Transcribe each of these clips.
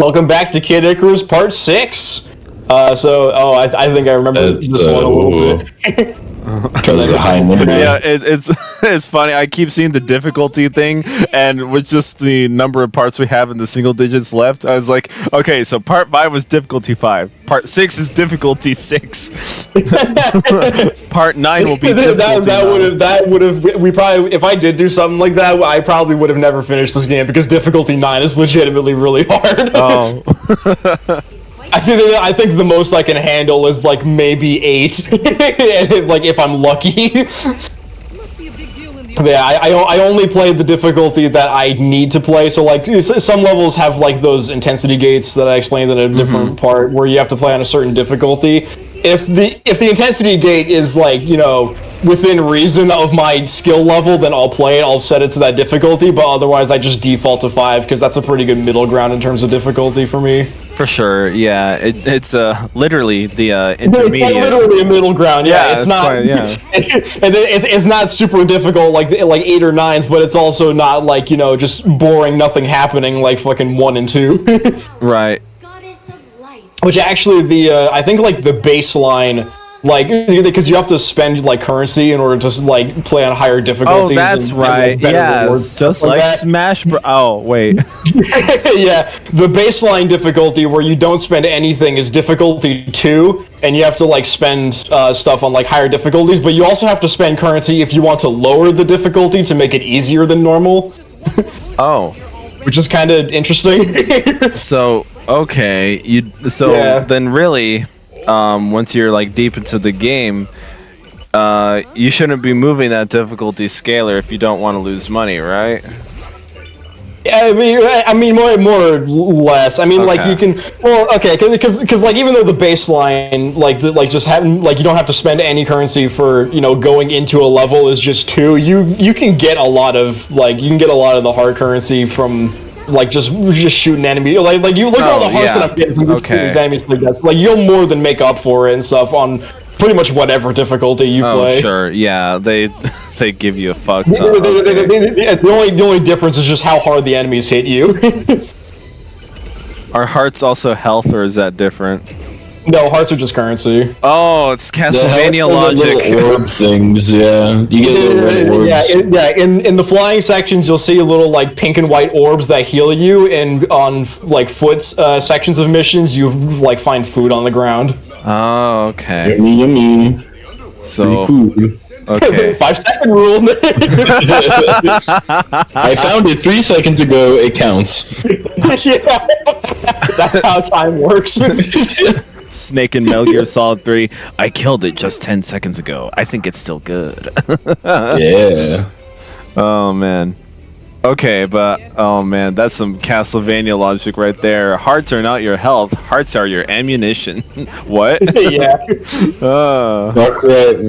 Welcome back to Kid Icarus Part 6. I think I remember this one a little bit. Yeah, it's funny. I keep seeing the difficulty thing, and with just the number of parts we have in the single digits left, I was like, okay, so Part 5 was difficulty 5. Part 6 is difficulty 6. Part 9 will be difficulty 9. That would have. We probably, if I did do something like that, I probably would have never finished this game because difficulty 9 is legitimately really hard. Oh. I think the most I can handle is like maybe 8, like if I'm lucky. But yeah, I only played the difficulty that I need to play. So like some levels have like those intensity gates that I explained in a different part where you have to play on a certain difficulty. If the intensity gate is like, you know, within reason of my skill level, then I'll play it. I'll set it to that difficulty, but otherwise I just default to 5 because that's a pretty good middle ground in terms of difficulty for me. For sure, yeah. It's literally the intermediate. It's literally a middle ground. Yeah, it's not. Fine, yeah. It's not super difficult like 8 or 9s, but it's also not like, you know, just boring, nothing happening like fucking 1 and 2. Right. Which actually I think like the baseline, like, because you have to spend like currency in order to like play on higher difficulties. Oh, that's right. Yeah, just like Smash Bros. Oh, wait. Yeah, the baseline difficulty where you don't spend anything is difficulty 2, and you have to like spend stuff on like higher difficulties, but you also have to spend currency if you want to lower the difficulty to make it easier than normal. Oh. Which is kind of interesting. So, okay, then really, once you're like deep into the game, you shouldn't be moving that difficulty scaler if you don't want to lose money, right? Yeah, I mean, more or less. I mean, okay. Like you can, well, okay, because like even though the baseline, just having like you don't have to spend any currency for, you know, going into a level is just 2. You can get a lot of the hard currency from like just shooting enemies. Like you look at all the hearts that I'm getting from these enemies like that. Like you'll more than make up for it and stuff on pretty much whatever difficulty you play. Oh sure, yeah, they give you a fuck ton. The only difference is just how hard the enemies hit you. Are hearts also health, or is that different? No, hearts are just currency. Oh, it's Castlevania logic. Little orb things, yeah. You get little red orbs. In the flying sections, you'll see little like pink and white orbs that heal you, and on like foot sections of missions, you like find food on the ground. Oh, okay. Yummy. So, okay. 5-second rule. I found it 3 seconds ago. It counts. Yeah. That's how time works. Snake in Metal Gear Solid 3. I killed it just 10 seconds ago. I think it's still good. Yeah. Oh, man. Okay, but, oh, man, that's some Castlevania logic right there. Hearts are not your health. Hearts are your ammunition. What? Yeah.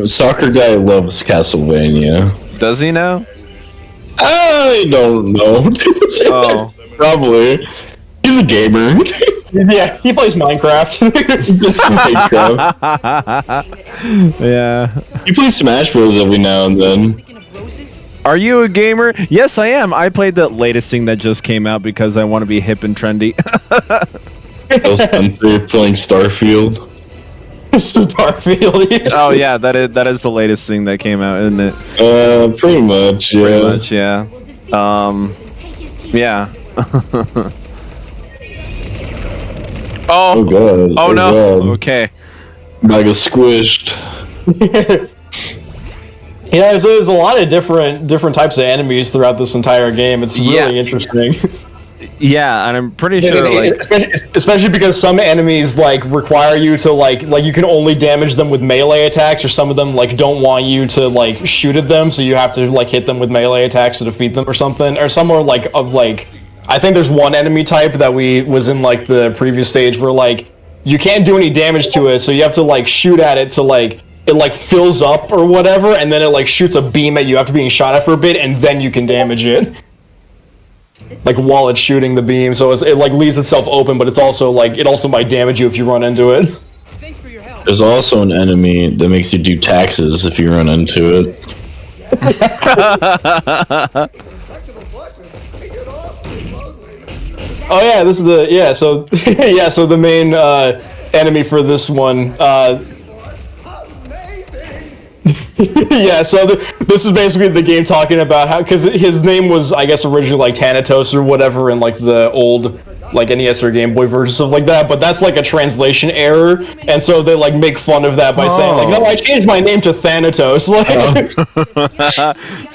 Soccer guy loves Castlevania. Does he now? I don't know. Oh. Probably. He's a gamer. Yeah, he plays Minecraft. Yeah. He plays Smash Bros. Every now and then. Are you a gamer? Yes, I am. I played the latest thing that just came out because I want to be hip and trendy. Spencer playing Starfield. Starfield. Yeah. Oh yeah, that is the latest thing that came out, isn't it? Pretty much. Yeah. Pretty much, yeah. Yeah. Oh god. Oh no. God. Okay. I got squished. Yeah, so there's a lot of different types of enemies throughout this entire game. It's really interesting. Yeah, and I'm pretty sure, like, especially because some enemies like require you to like you can only damage them with melee attacks, or some of them like don't want you to like shoot at them, so you have to like hit them with melee attacks to defeat them or something. Or some are like I think there's one enemy type that was in like the previous stage where like you can't do any damage to it, so you have to like shoot at it to like it like fills up or whatever, and then it like shoots a beam at you after being shot at for a bit, and then you can damage it. Like while it's shooting the beam, so it like leaves itself open, but it's also like it also might damage you if you run into it. There's also an enemy that makes you do taxes if you run into it. Oh yeah, this is the So yeah, so the main enemy for this one. Yeah, so this is basically the game talking about how, because his name was, I guess, originally like Thanatos or whatever in like the old like NES or Game Boy version, stuff like that, but that's like a translation error, and so they like make fun of that by saying like, no, I changed my name to Thanatos. Like,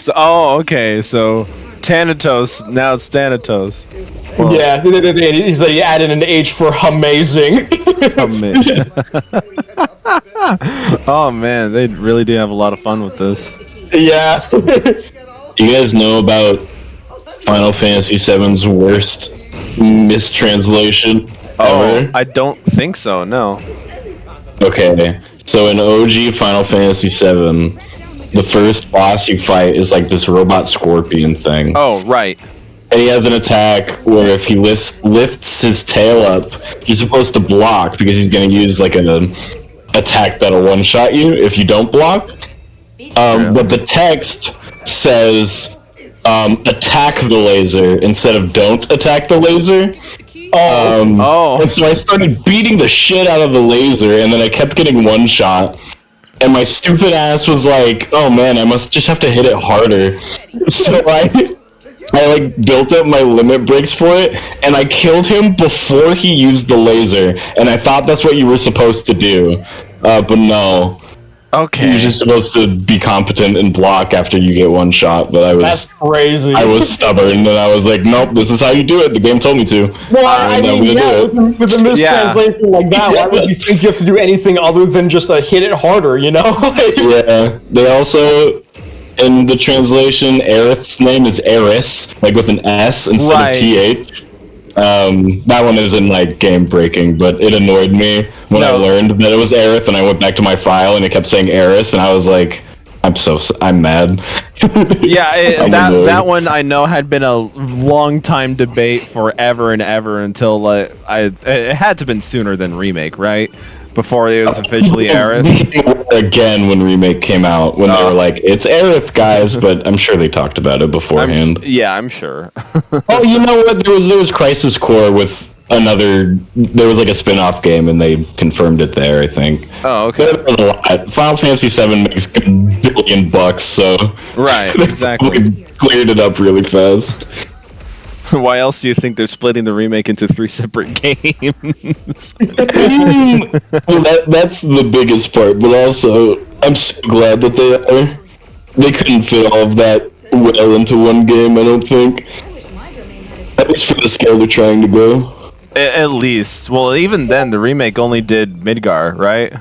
Okay, so Thanatos, now it's Thanatos. Well, yeah, he said he added an H for amazing. Oh man, they really do have a lot of fun with this. Yeah. You guys know about Final Fantasy VII's worst mistranslation ever? I don't think so, no. Okay, so in OG Final Fantasy VII, the first boss you fight is like this robot scorpion thing. Oh, right. And he has an attack where if he lifts his tail up, he's supposed to block because he's going to use like an attack that'll one-shot you if you don't block. But the text says attack the laser instead of don't attack the laser. And so I started beating the shit out of the laser, and then I kept getting one shot. And my stupid ass was like, oh man, I must just have to hit it harder. So I like built up my limit breaks for it, and I killed him before he used the laser, and I thought that's what you were supposed to do, but no. Okay. You're just supposed to be competent and block after you get one shot, but That's crazy. I was stubborn, and I was like, nope, this is how you do it. The game told me to. Well, I mean, with a mistranslation like that, why would you think you have to do anything other than just hit it harder, you know? Yeah, they also, in the translation, Aerith's name is Eris, like with an S instead of TH. That one isn't like game breaking, but it annoyed me when I learned that it was Aerith, and I went back to my file and it kept saying Eris, and I was like, I'm mad. Yeah, that one I know had been a long time debate forever and ever until it had to have been sooner than Remake, right? Before it was officially Aerith. Again, when Remake came out, when they were like, it's Aerith, guys, but I'm sure they talked about it beforehand. I'm sure. Oh, you know what? There was Crisis Core with there was like a spin-off game, and they confirmed it there, I think. Oh, okay. A lot. Final Fantasy VII makes $1 billion, so... Right, exactly. Cleared it up really fast. Why else do you think they're splitting the remake into 3 separate games? Well, that's the biggest part, but also, I'm so glad that they couldn't fit all of that well into one game, I don't think. At least for the scale they're trying to go. At least. Well, even then, the remake only did Midgar, right?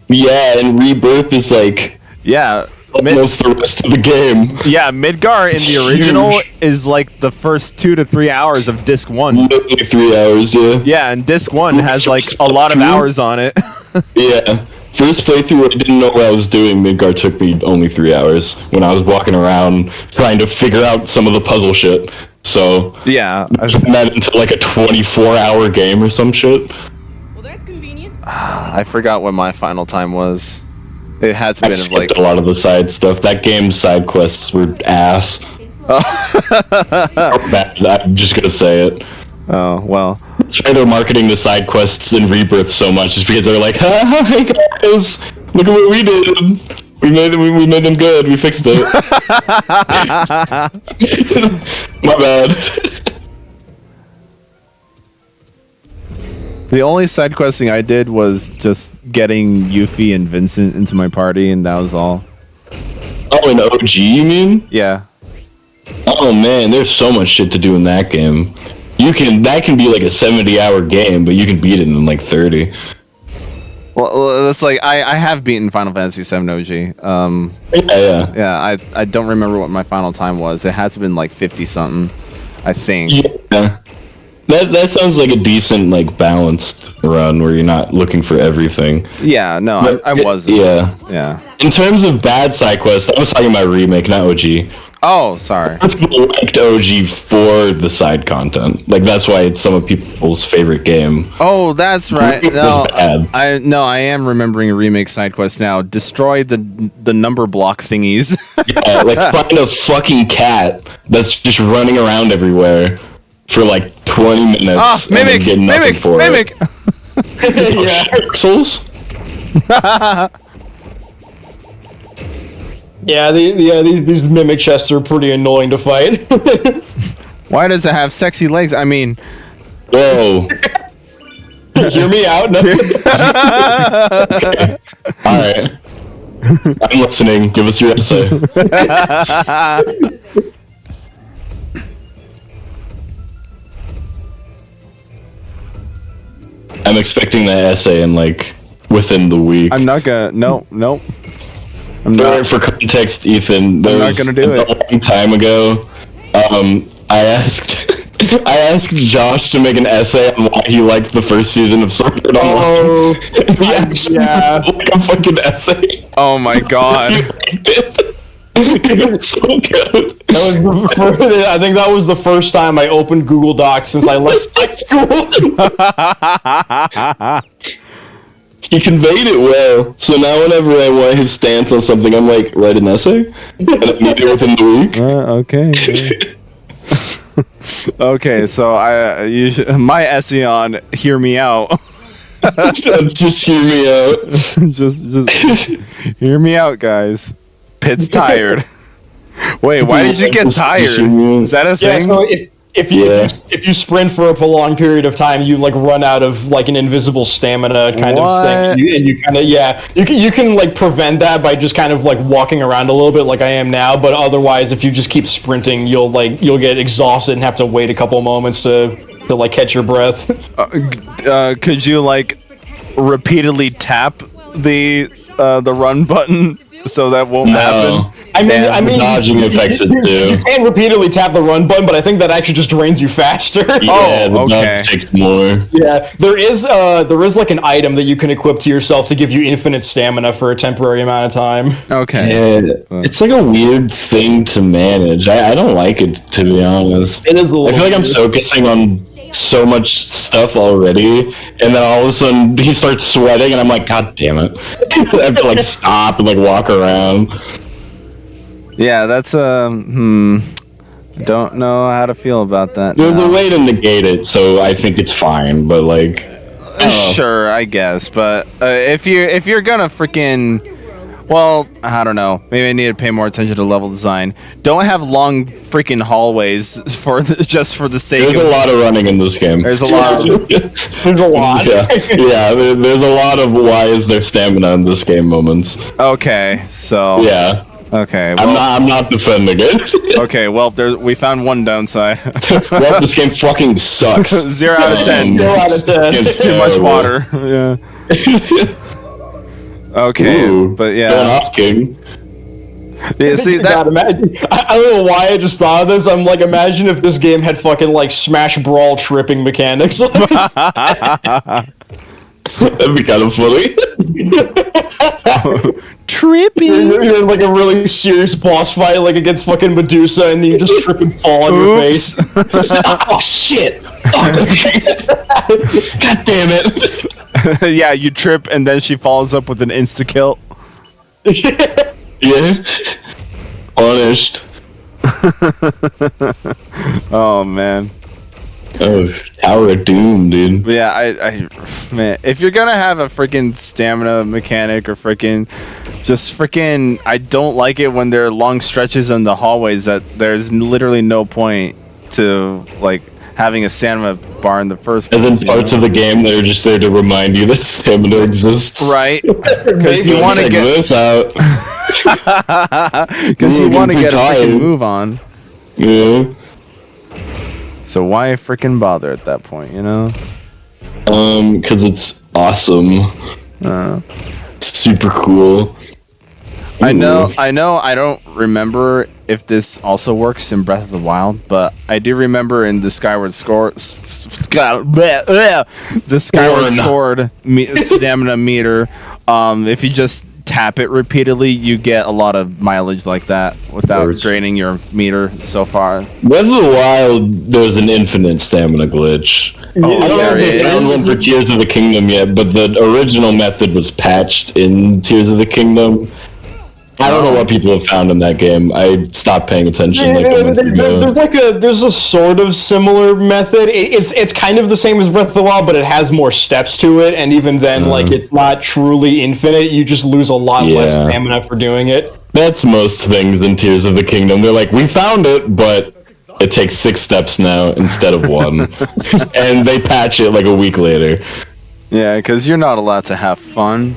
Yeah, and Rebirth is like... Yeah. Almost the rest of the game. Yeah, Midgar in the original is like the first 2 to 3 hours of Disc 1. Literally 3 hours, yeah. Yeah, and Disc 1 has like a lot of hours on it. Yeah. First playthrough, I didn't know what I was doing. Midgar took me only 3 hours when I was walking around trying to figure out some of the puzzle shit. So, yeah. I turned that into like a 24-hour game or some shit. Well, that's convenient. I forgot what my final time was. It had to be like a lot of the side stuff. That game's side quests were ass. I'm just gonna say it. Oh, well. That's why they're marketing the side quests in Rebirth so much, is because they're like, hey guys, look at what we did. We made them good. We fixed it. My bad. The only side questing I did was just getting Yuffie and Vincent into my party, and that was all. Oh, in OG, you mean? Yeah. Oh man, there's so much shit to do in that game. That can be like a 70-hour game, but you can beat it in like 30. Well, it's like I have beaten Final Fantasy VII OG. Yeah. I don't remember what my final time was. It had to have been like 50 something, I think. Yeah. That sounds like a decent, like, balanced run where you're not looking for everything. Yeah, no, I wasn't. Yeah. In terms of bad side quests, I was talking about Remake, not OG. Oh, sorry. People liked OG for the side content. Like, that's why it's some of people's favorite game. Oh, that's right. Remake was bad. I am remembering a remake side quest now. Destroy the number block thingies. Yeah, like find a fucking cat that's just running around everywhere for like 20 minutes. Mimic, and get nothing mimic, for mimic. It. Yeah. Pixels? Yeah, these mimic chests are pretty annoying to fight. Why does it have sexy legs? I mean, Whoa. Hear me out. No. Okay. Alright. I'm listening. Give us your essay. I'm expecting that essay in like within the week. I'm not gonna. Nope. I'm For, not. for context, Ethan, there not was gonna do it. a long time ago. I asked Josh to make an essay on why he liked the first season of Sword Art Online. Yeah. Like a fucking essay. Oh my god. He liked it. It was so good. I think that was the first time I opened Google Docs since I left school. He conveyed it well. So now whenever I want his stance on something, I'm like, write an essay? And I need it within the week. Okay. Okay, so my essay on "Hear Me Out." Just hear me out. just hear me out, guys. Pitt's tired. Wait, why did you get tired? Is that a Yeah, thing? so if you sprint for a prolonged period of time, you like run out of like an invisible stamina kind of thing, and you kind of you can like prevent that by just kind of like walking around a little bit like I am now. But otherwise, if you just keep sprinting, you'll get exhausted and have to wait a couple moments to like catch your breath. Could you like repeatedly tap the run button so that won't happen? I mean, dodging effects it do. You can repeatedly tap the run button, but I think that actually just drains you faster. Yeah, the okay. dodge takes more. Yeah, there is like an item that you can equip to yourself to give you infinite stamina for a temporary amount of time. Okay. Yeah, it's like a weird thing to manage. I don't like it, to be honest. It is a little I feel like I'm weird. focusing on so much stuff already, and then all of a sudden he starts sweating, and I'm like, God damn it! I have to like stop and like walk around. Yeah, that's don't know how to feel about that. There's now. a way to negate it, so I think it's fine. But like, Sure, I guess, but if you're gonna freaking, well, I don't know. Maybe I need to pay more attention to level design. Don't have long freaking hallways just for the sake there's of. a lot of running in this game. There's a lot. There's a lot. Yeah, there's a lot of why is there stamina in this game moments. Okay, so. Yeah. Okay. Well, I'm not defending it. Okay, well, we found one downside. Well, this game fucking sucks. 0 out of 10. 0 out of 10. It's Too much terrible. water. Yeah. Okay, Ooh, but going yeah. off, King. Yeah, see God, that. imagine, I don't know why I just thought of this. I'm like, imagine if this game had fucking like Smash Brawl tripping mechanics. That'd be kind of funny. Trippy. You're in like a really serious boss fight, like against fucking Medusa, and then you just trip and fall on your face. Oh shit! Oh, God damn it! Yeah, you trip and then she follows up with an insta kill. Yeah. Punished. Oh man. Oh, Tower of Doom, dude. But yeah, man, if you're gonna have a freaking stamina mechanic or freaking, I don't like it when there are long stretches in the hallways that there's literally no point to like having a stamina bar in the first place. And then parts of the game that are just there to remind you that stamina exists. Right, because you want to Check get this out. because you want to get a tired. freaking move on. Yeah. So why freaking bother at that point, you know? Because it's awesome. Super cool. I know. I don't remember if this also works in Breath of the Wild, but I do remember in the Skyward Sword stamina meter. If you just tap it repeatedly, you get a lot of mileage like that without draining your meter so far. Breath of the Wild, there's an infinite stamina glitch. I don't know if they found one for Tears of the Kingdom yet, but the original method was patched in Tears of the Kingdom. I don't know what people have found in that game. I stopped paying attention like a month ago. There's a sort of similar method. It's kind of the same as Breath of the Wild, but it has more steps to it, and even then, like, it's not truly infinite. You just lose a lot less stamina for doing it. That's most things in Tears of the Kingdom. They're like, we found it, but it takes 6 steps now instead of 1. And they patch it like a week later. Yeah, because you're not allowed to have fun.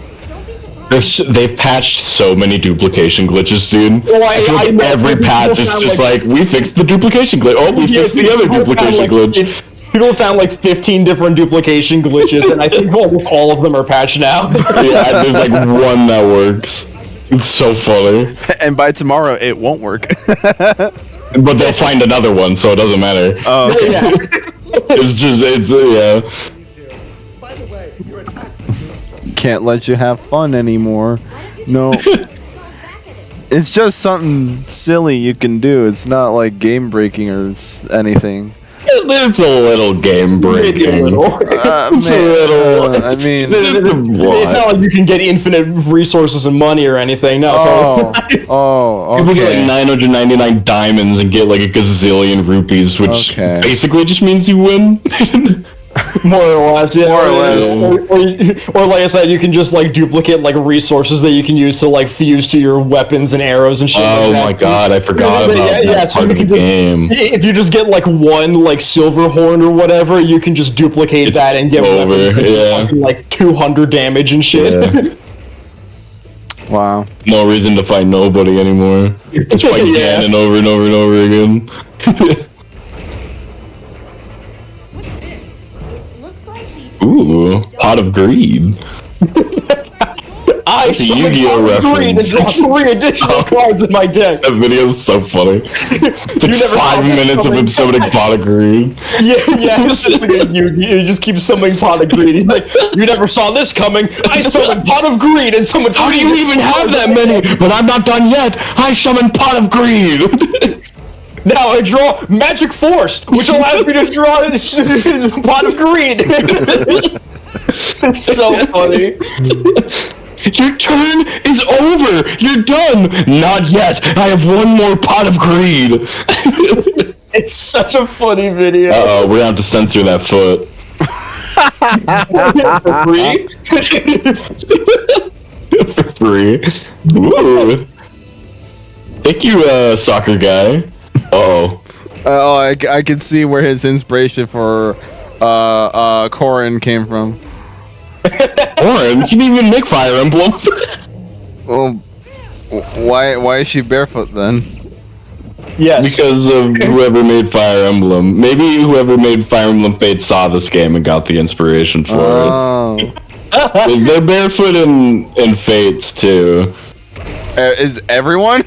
They've patched so many duplication glitches, dude. Well, I feel like every patch is just like, we fixed the duplication glitch. Oh, we fixed the other duplication glitch. People found like 15 different duplication glitches, and I think almost all of them are patched now. Yeah, there's like one that works. It's so funny. And by tomorrow, it won't work. But they'll find another one, so it doesn't matter. Oh, okay. Yeah. It's yeah. Can't let you have fun anymore. No. It's just something silly you can do. It's not like game breaking or anything. It's a little game breaking. It's a little. I mean, it's not like you can get infinite resources and money or anything. No. okay. People get like 999 diamonds and get like a gazillion rupees, which basically just means you win. More or less, yeah. More or less. Or like I said, you can just like duplicate like resources that you can use to like fuse to your weapons and arrows and shit. Oh like my that. god, I forgot about that so part of the game. If you just get like one like silver horn or whatever, you can just duplicate that and get weapons that do, like 200 damage and shit. Yeah. Wow. No reason to fight nobody anymore. Just fight Ganon over and over and over again. Ooh, Pot of Greed. That's a Yu-Gi-Oh reference. And 3 additional cards in my deck. That video is so funny. It's like 5 minutes of him summoning Pot of Greed. Yeah, it's just like he just keeps summoning Pot of Greed. He's like, you never saw this coming. I summoned Pot of Greed and summoned. How do you even have that many? But I'm not done yet. I summoned Pot of Greed. Now I draw Magic Force, which allows me to draw Pot of Greed. It's so funny. Your turn is over. You're done. Not yet. I have one more Pot of Greed. It's such a funny video. Uh-oh, we're gonna have to censor that foot. For free? Ooh. Thank you, soccer guy. Uh-oh. Oh, I can see where his inspiration for Corrin came from. Orin, you didn't even make Fire Emblem. Well, why is she barefoot then? Yes. Because of whoever made Fire Emblem. Maybe whoever made Fire Emblem Fates saw this game and got the inspiration for it. They're barefoot in Fates too. Is everyone?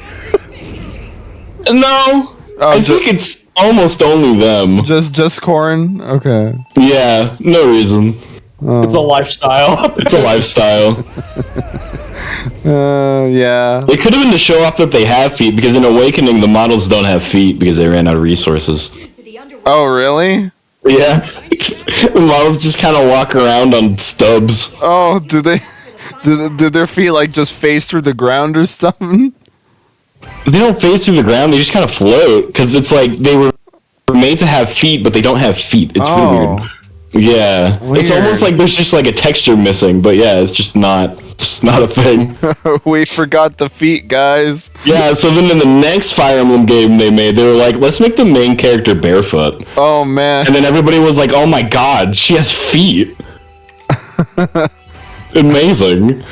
No. I think it's almost only them. Just Corrin? Okay. Yeah, no reason. It's a lifestyle. It's a lifestyle. Yeah. It could have been to show off that they have feet, because in Awakening, the models don't have feet because they ran out of resources. Oh, really? Yeah. The models just kind of walk around on stubs. Oh, do their feet, like, just phase through the ground or something? They don't phase through the ground, they just kind of float, because it's like they were made to have feet, but they don't have feet. It's really weird. Yeah, weird. It's almost like there's just like a texture missing, but yeah, it's just not a thing. We forgot the feet, guys. Yeah, so then in the next Fire Emblem game they made, they were like, let's make the main character barefoot. Oh, man. And then everybody was like, oh my god, she has feet. Amazing.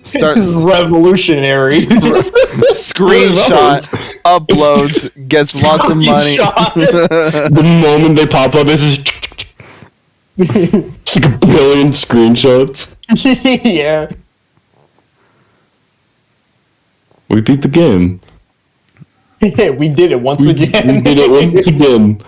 Starts revolutionary. Screenshot, uploads, gets lots of money. The moment they pop up, it's like 1 billion screenshots. Yeah. We beat the game. We did it once again. We did it once again.